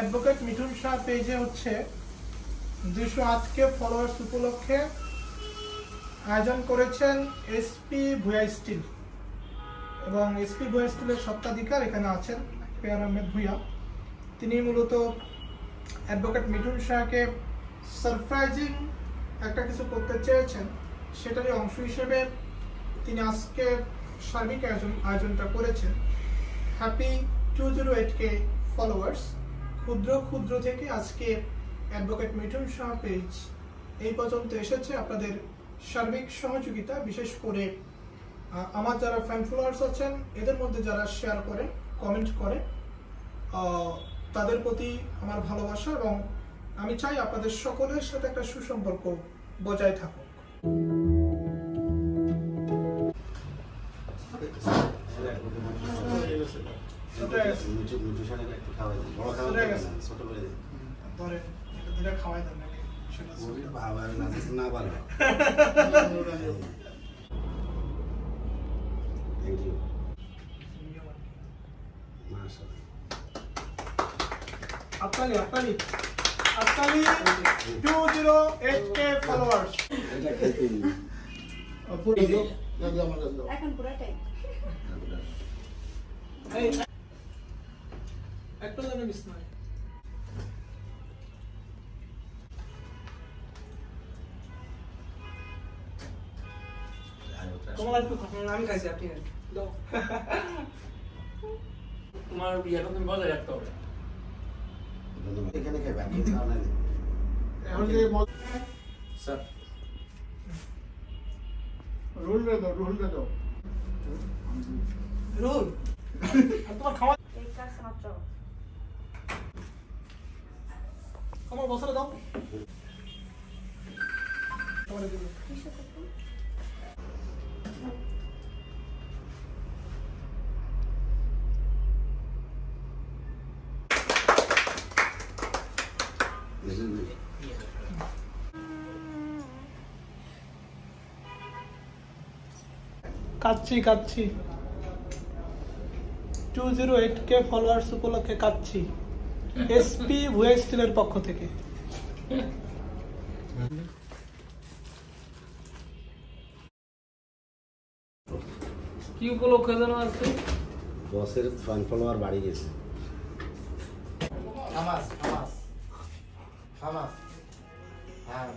Advocate Mithun Shah পেজে হচ্ছে 208K followers উপলক্ষে আয়োজন করেছেন এসপি ভুয়া স্টিল, এবং এসপি ভুয়া স্টিলের স্বত্বাধিকার এখানে আছেন পেয়ার আহমেদ ভুয়া। তিনি মূলত অ্যাডভোকেট মিঠুন শাহকে সারপ্রাইজিং একটা কিছু করতে চেয়েছেন, সেটারই অংশ হিসেবে তিনি আজকে সার্বিক আয়োজনটা করেছেন। Happy 208K followers. ক্ষুদ্র থেকে আজকে অ্যাডভোকেট মিঠুন শাহ পেজ এই পর্যন্ত এসেছে আপনাদের সার্বিক সহযোগিতা, বিশেষ করে আমার যারা ফ্যান ফলোয়ার্স আছেন এদের মধ্যে যারা শেয়ার করে, কমেন্ট করে, তাদের প্রতি আমার ভালোবাসা, এবং আমি চাই আপনাদের সকলের সাথে একটা সুসম্পর্ক বজায় থাকুক। খাওয়াই দেন আপনারই 208K ফলোয়ার্স। এখন পুরাটাই একটা জানে মিস নাই। আমি খাইছি, আপনি তোমার বিয়েটা তুমি বজায় রাখতে হবে। রোল তোমার খাওয়া আমার বছরে দাও। কাচ্ছি 208K ফলোয়ার্স উপলক্ষে কাচ্ছি এসপি ভুয়া স্টিলের পক্ষ থেকে। কি উপলক্ষে যেন আজকে বসের ফ্যান ফলোয়ার বাড়ি গেছে। হ্যাঁ